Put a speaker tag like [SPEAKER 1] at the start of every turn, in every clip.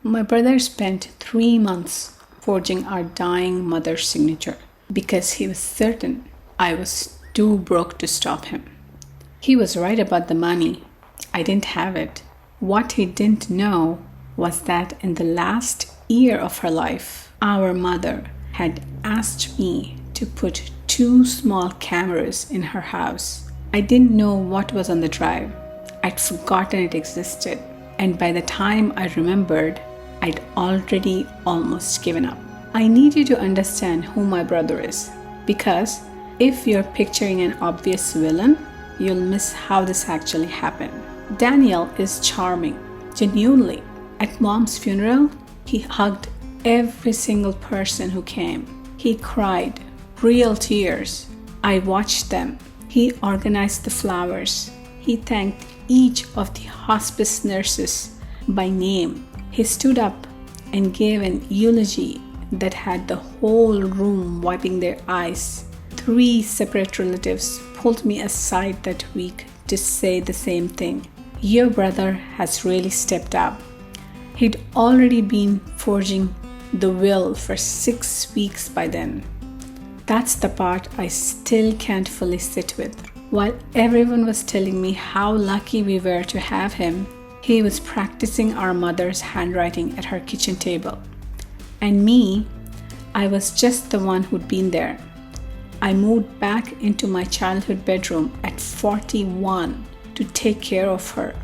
[SPEAKER 1] My brother spent 3 months forging our dying mother's signature because he was certain I was too broke to stop him. He was right about the money. I didn't have it. What he didn't know was that in the last year of her life, our mother had asked me to put 2 small cameras in her house. I didn't know what was on the drive. I'd forgotten it existed. And by the time I remembered, I'd already almost given up. I need you to understand who my brother is, because if you're picturing an obvious villain, you'll miss how this actually happened. Daniel is charming, genuinely. At Mom's funeral, he hugged every single person who came. He cried, real tears. I watched them. He organized the flowers. He thanked each of the hospice nurses by name. He stood up and gave an eulogy that had the whole room wiping their eyes. 3 separate relatives pulled me aside that week to say the same thing. Your brother has really stepped up. He'd already been forging the will for 6 weeks by then. That's the part I still can't fully sit with. While everyone was telling me how lucky we were to have him, he was practicing our mother's handwriting at her kitchen table. And me, I was just the one who'd been there. I moved back into my childhood bedroom at 41 to take care of her.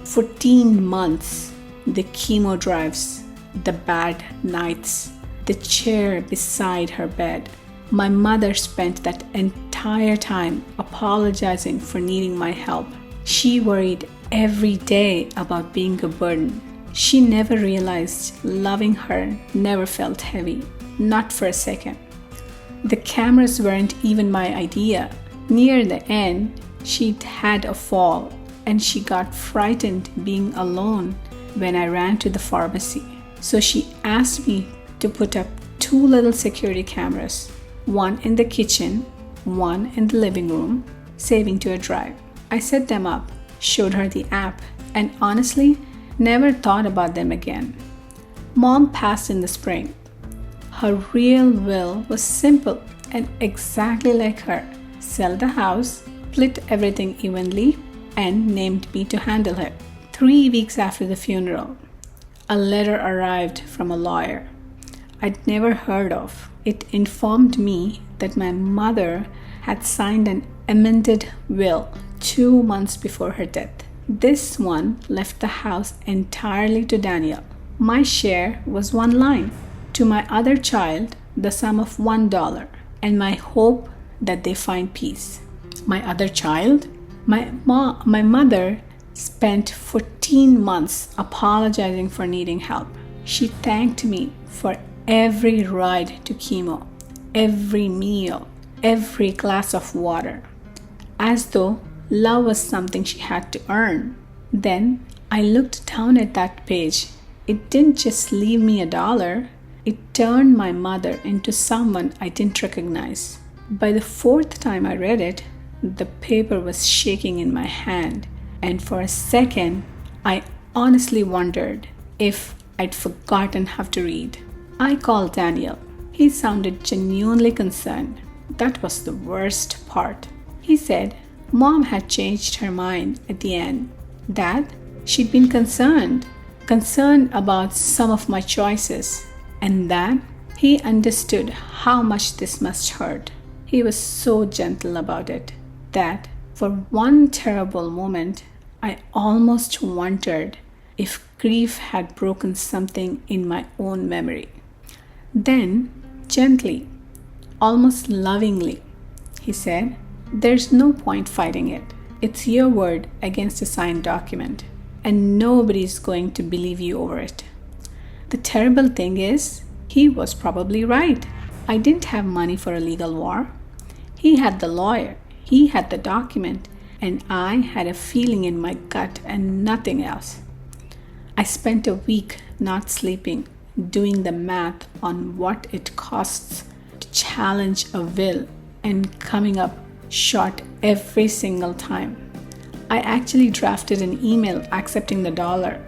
[SPEAKER 1] 14 months, the chemo drives, the bad nights, the chair beside her bed. My mother spent that entire time apologizing for needing my help. She worried every day about being a burden. She never realized loving her never felt heavy, not for a second. The cameras weren't even my idea. Near the end, she'd had a fall and she got frightened being alone when I ran to the pharmacy. So she asked me to put up 2 little security cameras, one in the kitchen, one in the living room, saving to a drive. I set them up, showed her the app, and honestly, never thought about them again. Mom passed in the spring. Her real will was simple and exactly like her. Sell the house, split everything evenly, and named me to handle it. 3 weeks after the funeral, a letter arrived from a lawyer I'd never heard of. It informed me that my mother had signed an amended will 2 months before her death. This one left the house entirely to Daniel. My share was 1 line. To my other child, the sum of $1, and my hope that they find peace. My other child? My mother spent 14 months apologizing for needing help. She thanked me for every ride to chemo, every meal, every glass of water, as though love was something she had to earn. Then I looked down at that page. It didn't just leave me $1. It turned my mother into someone I didn't recognize. By the 4th time I read it, the paper was shaking in my hand, and for a second, I honestly wondered if I'd forgotten how to read. I called Daniel. He sounded genuinely concerned. That was the worst part. He said Mom had changed her mind at the end, that she'd been concerned about some of my choices, and that he understood how much this must hurt. He was so gentle about it that for one terrible moment, I almost wondered if grief had broken something in my own memory. Then, gently, almost lovingly, he said, "There's no point fighting it. It's your word against a signed document, and nobody's going to believe you over it." The terrible thing is, he was probably right. I didn't have money for a legal war. He had the lawyer, he had the document, and I had a feeling in my gut and nothing else. I spent a week not sleeping, doing the math on what it costs to challenge a will and coming up short every single time. I actually drafted an email accepting the $1.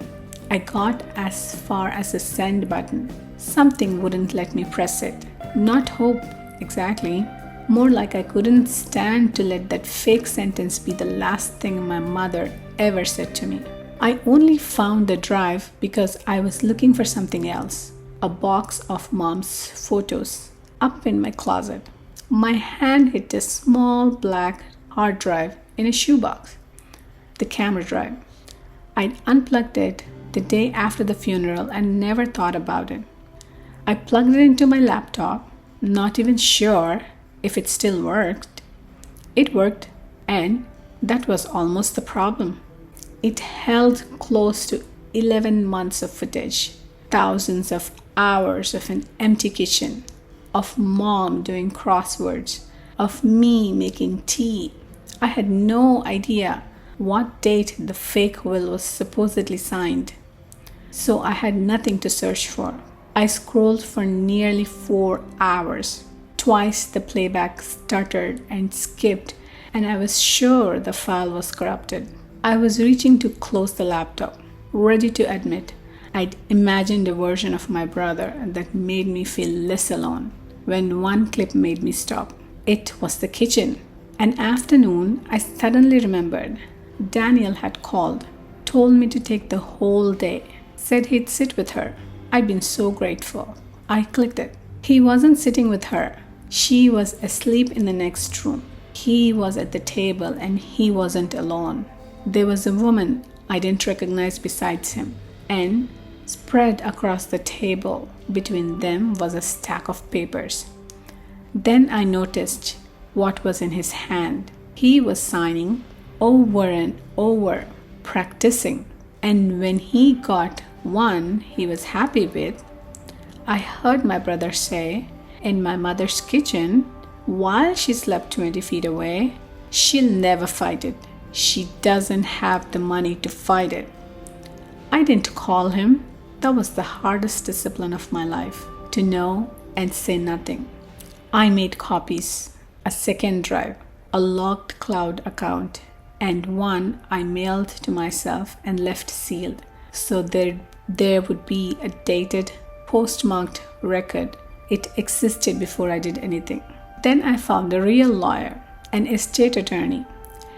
[SPEAKER 1] I got as far as the send button. Something wouldn't let me press it. Not hope, exactly. More like I couldn't stand to let that fake sentence be the last thing my mother ever said to me. I only found the drive because I was looking for something else. A box of mom's photos up in my closet. My hand hit a small black hard drive in a shoebox. The camera drive. I'd unplugged it the day after the funeral and never thought about it. I plugged it into my laptop, not even sure if it still worked. It worked, and that was almost the problem. It held close to 11 months of footage, thousands of hours of an empty kitchen, of mom doing crosswords, of me making tea. I had no idea what date the fake will was supposedly signed, so I had nothing to search for. I scrolled for nearly 4 hours. Twice the playback stuttered and skipped, and I was sure the file was corrupted. I was reaching to close the laptop, ready to admit I'd imagined a version of my brother that made me feel less alone, when one clip made me stop. It was the kitchen. An afternoon, I suddenly remembered. Daniel had called, told me to take the whole day, said he'd sit with her. I'd been so grateful. I clicked it. He wasn't sitting with her. She was asleep in the next room. He was at the table and he wasn't alone. There was a woman I didn't recognize besides him, and spread across the table between them was a stack of papers. Then I noticed what was in his hand. He was signing over and over, practicing, and when he got one he was happy with, I heard my brother say, in my mother's kitchen, while she slept 20 feet away, she'll never fight it. She doesn't have the money to fight it. I didn't call him. That was the hardest discipline of my life, to know and say nothing. I made copies, a second drive, a locked cloud account, and one I mailed to myself and left sealed, so there would be a dated, postmarked record. It existed before I did anything. Then I found a real lawyer, an estate attorney,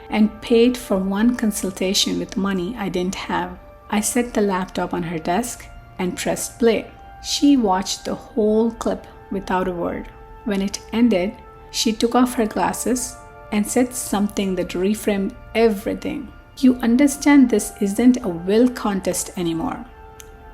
[SPEAKER 1] and paid for one consultation with money I didn't have. I set the laptop on her desk and pressed play. She watched the whole clip without a word. When it ended, she took off her glasses and said something that reframed everything. You understand this isn't a will contest anymore.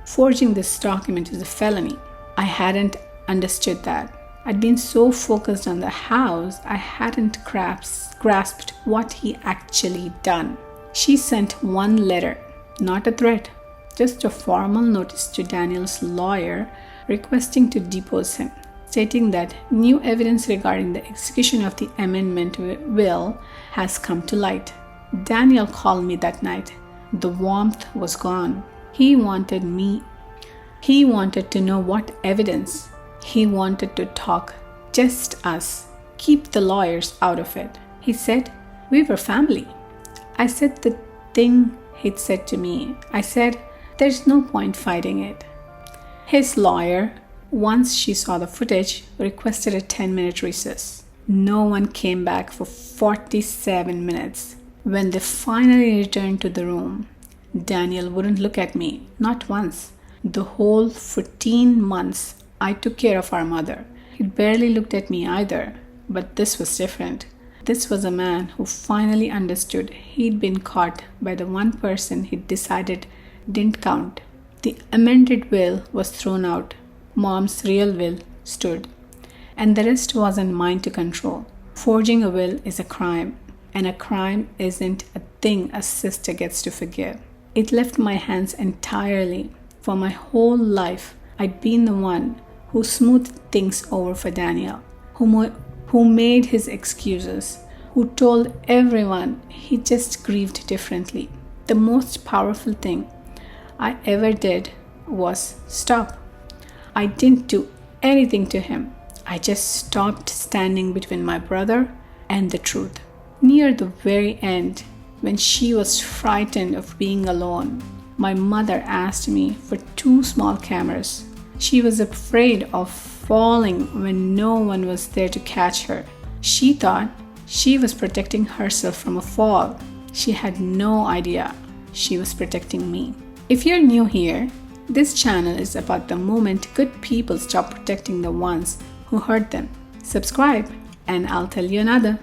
[SPEAKER 1] Forging this document is a felony. I hadn't understood that. I'd been so focused on the house, I hadn't grasped what he actually done. She sent one letter, not a threat, just a formal notice to Daniel's lawyer requesting to depose him, stating that new evidence regarding the execution of the amendment will has come to light. Daniel called me that night. The warmth was gone. He wanted to know what evidence. He wanted to talk, just us. Keep the lawyers out of it. He said, we were family. I said the thing he'd said to me. I said, there's no point fighting it. His lawyer, once she saw the footage, requested a 10-minute recess. No one came back for 47 minutes. When they finally returned to the room, Daniel wouldn't look at me, not once. The whole 14 months I took care of our mother. He barely looked at me either, but this was different. This was a man who finally understood he'd been caught by the one person he'd decided didn't count. The amended will was thrown out. Mom's real will stood, and the rest wasn't mine to control. Forging a will is a crime, and a crime isn't a thing a sister gets to forgive. It left my hands entirely. For my whole life, I'd been the one who smoothed things over for Daniel, who made his excuses, who told everyone he just grieved differently. The most powerful thing I ever did was stop. I didn't do anything to him. I just stopped standing between my brother and the truth. Near the very end, when she was frightened of being alone, my mother asked me for 2 small cameras. She was afraid of falling when no one was there to catch her. She thought she was protecting herself from a fall. She had no idea she was protecting me. If you're new here, this channel is about the moment good people stop protecting the ones who hurt them. Subscribe and I'll tell you another.